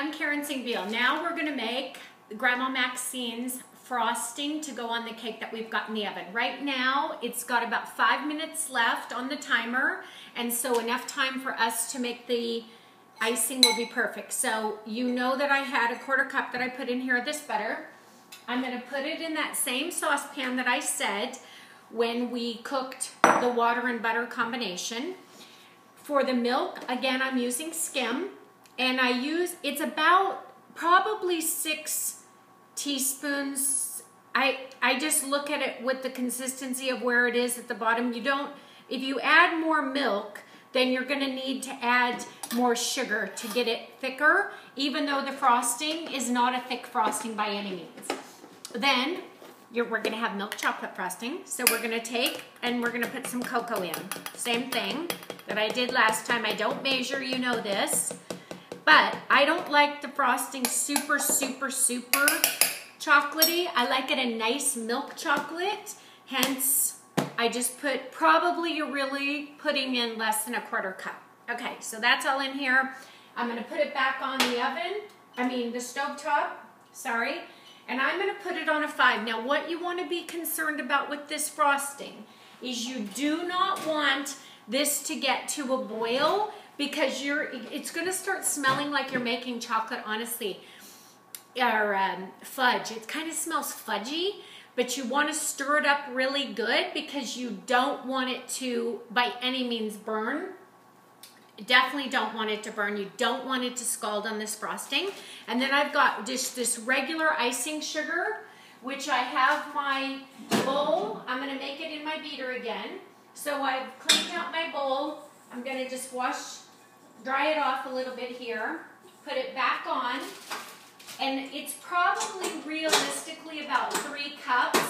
I'm Karen Singbeal. Now we're gonna make Grandma Maxine's frosting to go on the cake that we've got in the oven. Right now, it's got about 5 minutes left on the timer, and so enough time for us to make the icing will be perfect. So you know that I had a 1/4 cup that I put in here of this butter. I'm gonna put it in that same saucepan that I said when we cooked the water and butter combination. For the milk, again, I'm using Skim, and it's about probably 6 teaspoons. I just look at it with the consistency of where it is at the bottom. If you add more milk, then you're gonna need to add more sugar to get it thicker, even though the frosting is not a thick frosting by any means. Then, we're gonna have milk chocolate frosting. So we're gonna take and we're gonna put some cocoa in. Same thing that I did last time. I don't measure, you know this. But I don't like the frosting super, super, super chocolatey. I like it a nice milk chocolate. Hence, I just probably you're really putting in less than a 1/4 cup. Okay, so that's all in here. I'm gonna put it back on the stovetop, sorry. And I'm gonna put it on a 5. Now what you wanna be concerned about with this frosting is you do not want this to get to a boil, because it's gonna start smelling like you're making chocolate, honestly, or fudge. It kind of smells fudgy, but you wanna stir it up really good because you don't want it to, by any means, burn. Definitely don't want it to burn. You don't want it to scald on this frosting. And then I've got just this regular icing sugar, which I have my bowl. I'm gonna make it in my beater again. So I've cleaned out my bowl. I'm gonna just dry it off a little bit here, put it back on, and it's probably realistically about 3 cups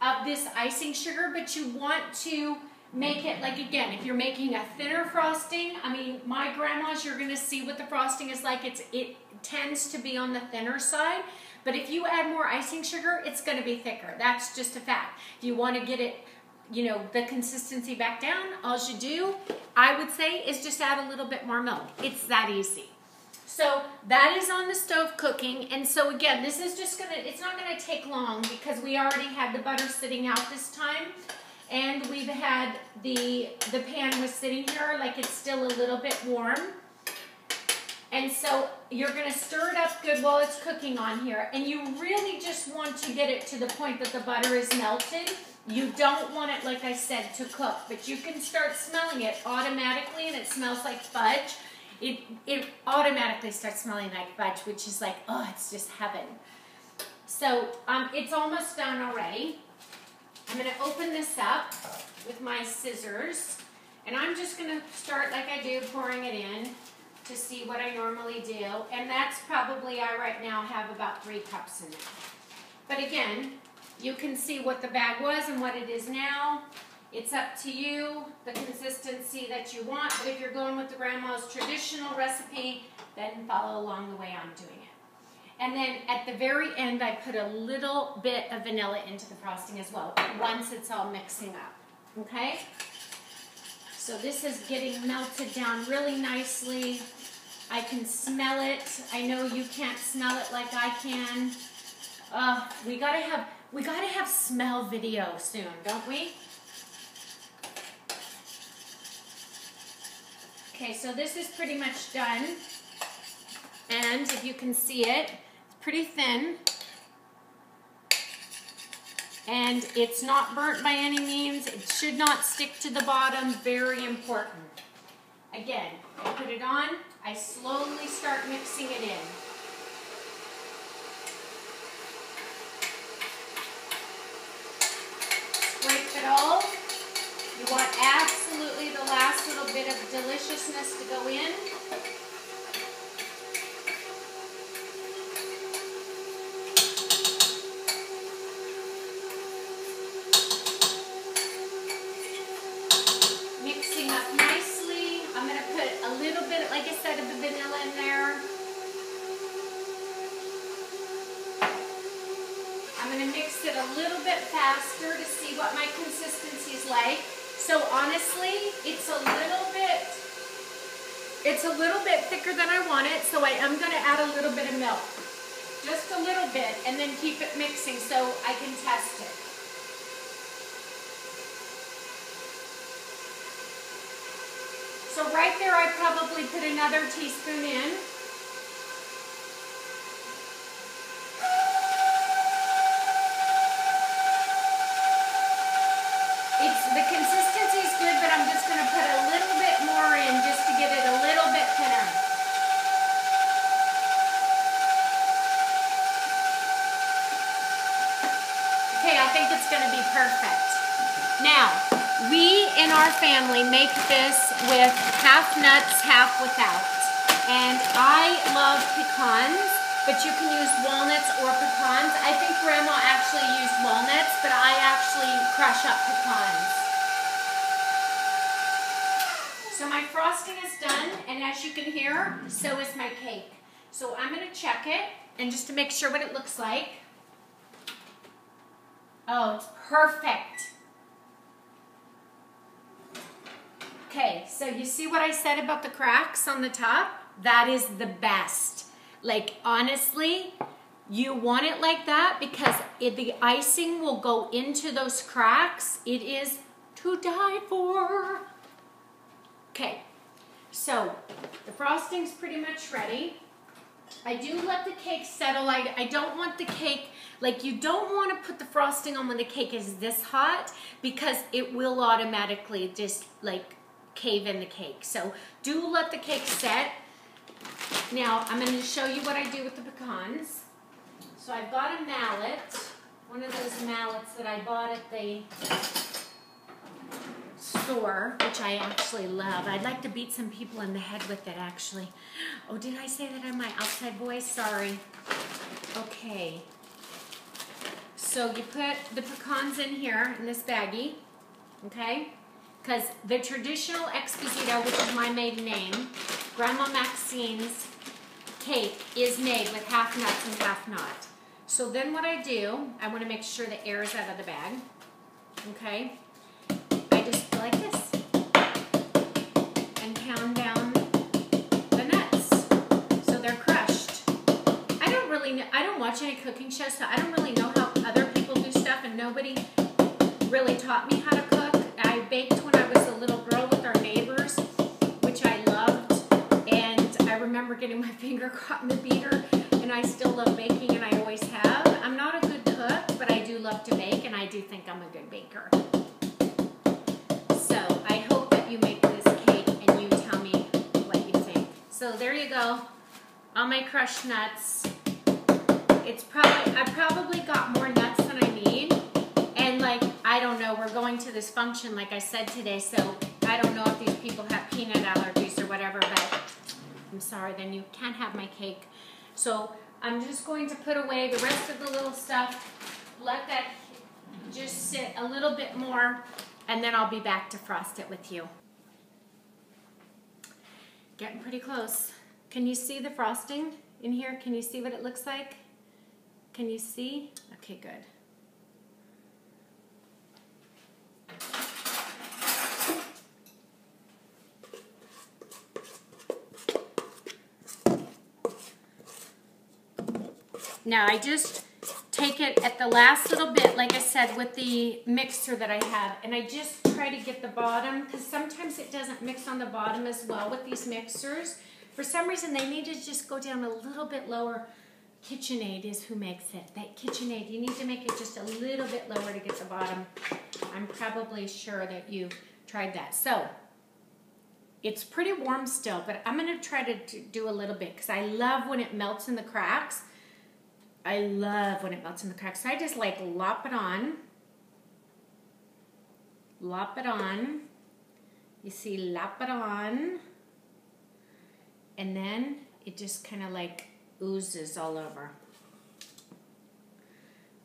of this icing sugar, but you want to make it, like, again, if you're making a thinner frosting, I mean, my grandma's, you're gonna see what the frosting is like. It tends to be on the thinner side, but if you add more icing sugar, it's gonna be thicker. That's just a fact. If you wanna get it, the consistency back down, all you do, I would say, is just add a little bit more milk. It's that easy. So that is on the stove cooking, and so again, this is just it's not gonna take long because we already had the butter sitting out this time. And we've had the pan was sitting here, like it's still a little bit warm. And so you're gonna stir it up good while it's cooking on here. And you really just want to get it to the point that the butter is melted. You don't want it, like I said, to cook, but you can start smelling it automatically, and it smells like fudge. It automatically starts smelling like fudge, which is like, oh, it's just heaven. So it's almost done already. I'm going to open this up with my scissors, and I'm just going to start like I do, pouring it in to see what I normally do. And that's probably, I right now have about 3 cups in there. But again, you can see what the bag was and what it is now. It's up to you, the consistency that you want. But if you're going with the grandma's traditional recipe, then follow along the way I'm doing it. And then at the very end, I put a little bit of vanilla into the frosting as well, once it's all mixing up, okay? So this is getting melted down really nicely. I can smell it. I know you can't smell it like I can. We gotta have smell video soon, don't we? Okay, so this is pretty much done. And if you can see it, pretty thin, and it's not burnt by any means. It should not stick to the bottom. Very important. Again, I put it on. I slowly start mixing it in. Scrape it all. You want absolutely the last little bit of deliciousness to go in. Mix it a little bit faster to see what my consistency is like. So honestly, it's a little bit It's a little bit thicker than I want it, so I am going to add a little bit of milk. Just a little bit, and then keep it mixing so I can test it. So right there, I probably put another teaspoon in. The consistency is good, but I'm just going to put a little bit more in just to get it a little bit thinner. Okay, I think it's going to be perfect. Now, we in our family make this with half nuts, half without. And I love pecans, but you can use walnuts or pecans. I think Grandma actually used walnuts, but I actually crush up pecans. So my frosting is done, and as you can hear, so is my cake. So I'm going to check it, and just to make sure what it looks like. Oh, it's perfect. Okay, so you see what I said about the cracks on the top? That is the best. Like, honestly, you want it like that because the icing will go into those cracks. It is to die for. Okay, so the frosting's pretty much ready. I do let the cake settle. I don't want the cake, like you don't want to put the frosting on when the cake is this hot because it will automatically just like cave in the cake. So do let the cake set. Now I'm going to show you what I do with the pecans. So I've got a mallet, one of those mallets that I bought at the store, which I actually love. I'd like to beat some people in the head with it, actually. Oh, did I say that in my outside voice? Sorry. Okay. So you put the pecans in here in this baggie, okay? Because the traditional Exquisito, which is my maiden name, Grandma Maxine's cake is made with half nuts and half not. So then what I do, I want to make sure the air is out of the bag, okay? I just go like this and pound down the nuts so they're crushed. I don't watch any cooking shows, so I don't really know how other people do stuff, and nobody really taught me how to cook. I baked when I was a little girl with our neighbors, which I loved, and I remember getting my finger caught in the beater, and I still love baking, and I always have. I'm not a good cook, but I do love to bake, and I do think I'm a good baker. So I hope that you make this cake and you tell me what you think. So there you go, all my crushed nuts. I probably got more nuts than I need, and like, I don't know, we're going to this function like I said today, so I don't know if these people have peanut allergies or whatever, but I'm sorry, then you can't have my cake. So I'm just going to put away the rest of the little stuff, let that just sit a little bit more, and then I'll be back to frost it with you. Getting pretty close. Can you see the frosting in here? Can you see what it looks like? Can you see? Okay, good. Now I just take it at the last little bit, like I said, with the mixer that I have, and I just try to get the bottom, because sometimes it doesn't mix on the bottom as well with these mixers. For some reason, they need to just go down a little bit lower. KitchenAid is who makes it. That KitchenAid, you need to make it just a little bit lower to get the bottom. I'm probably sure that you've tried that. So, it's pretty warm still, but I'm going to try to do a little bit, because I love when it melts in the cracks. I love when it melts in the cracks. So I just like lop it on. Lop it on. You see, lop it on. And then it just kind of like oozes all over.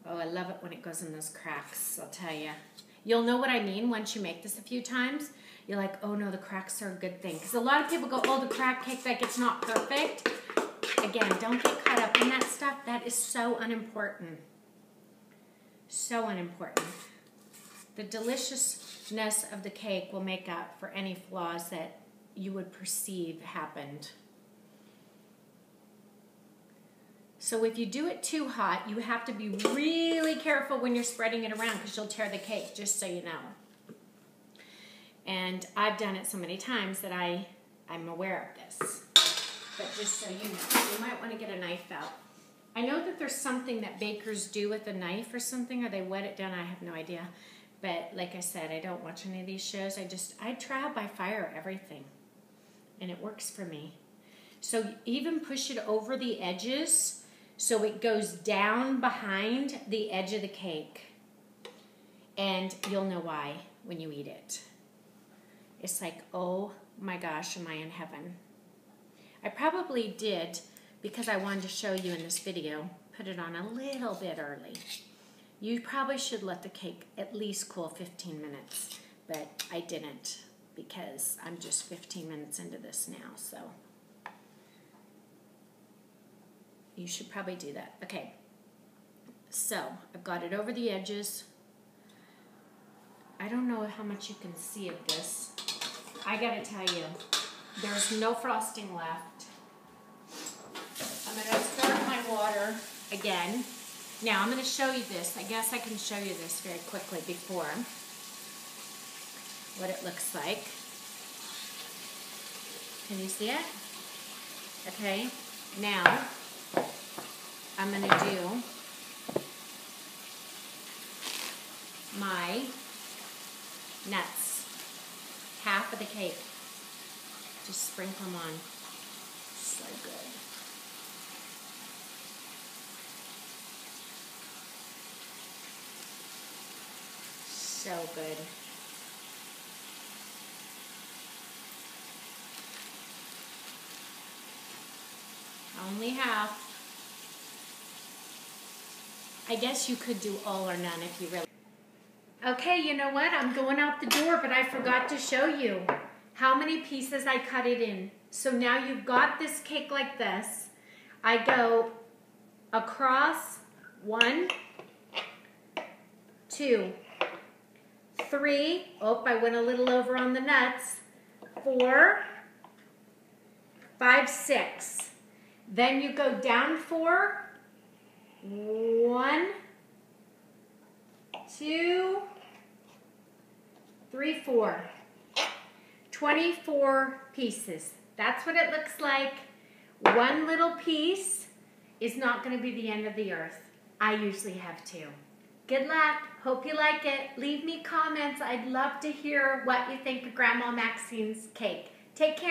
Oh, I love it when it goes in those cracks, I'll tell you. You'll know what I mean once you make this a few times. You're like, oh no, the cracks are a good thing. Because a lot of people go, oh, the crack cake, like it's not perfect. Again, don't get caught up in that stuff. That is so unimportant. So unimportant. The deliciousness of the cake will make up for any flaws that you would perceive happened. So if you do it too hot, you have to be really careful when you're spreading it around because you'll tear the cake, just so you know. And I've done it so many times that I'm aware of this. But just so you know, you might want to get a knife out. I know that there's something that bakers do with a knife or something, or they wet it down. I have no idea. But like I said, I don't watch any of these shows. I trial by fire everything. And it works for me. So even push it over the edges so it goes down behind the edge of the cake. And you'll know why when you eat it. It's like, oh my gosh, am I in heaven? I probably did, because I wanted to show you in this video, put it on a little bit early. You probably should let the cake at least cool 15 minutes, but I didn't because I'm just 15 minutes into this now, so you should probably do that. Okay, so I've got it over the edges. I don't know how much you can see of this. I gotta tell you, there's no frosting left. I'm gonna start my water again. Now I'm gonna show you this. I guess I can show you this very quickly before what it looks like. Can you see it? Okay, now I'm gonna do my nuts. Half of the cake. Just sprinkle them on. So good. So good. Only half. I guess you could do all or none if you really... Okay, you know what? I'm going out the door, but I forgot to show you how many pieces I cut it in. So now you've got this cake like this. I go across 1, 2, 3. Oh, I went a little over on the nuts. 4, 5, 6. Then you go down 4. 1, 2, 3, 4. 24 pieces. That's what it looks like. One little piece is not going to be the end of the earth. I usually have 2. Good luck. Hope you like it. Leave me comments. I'd love to hear what you think of Grandma Maxine's cake. Take care.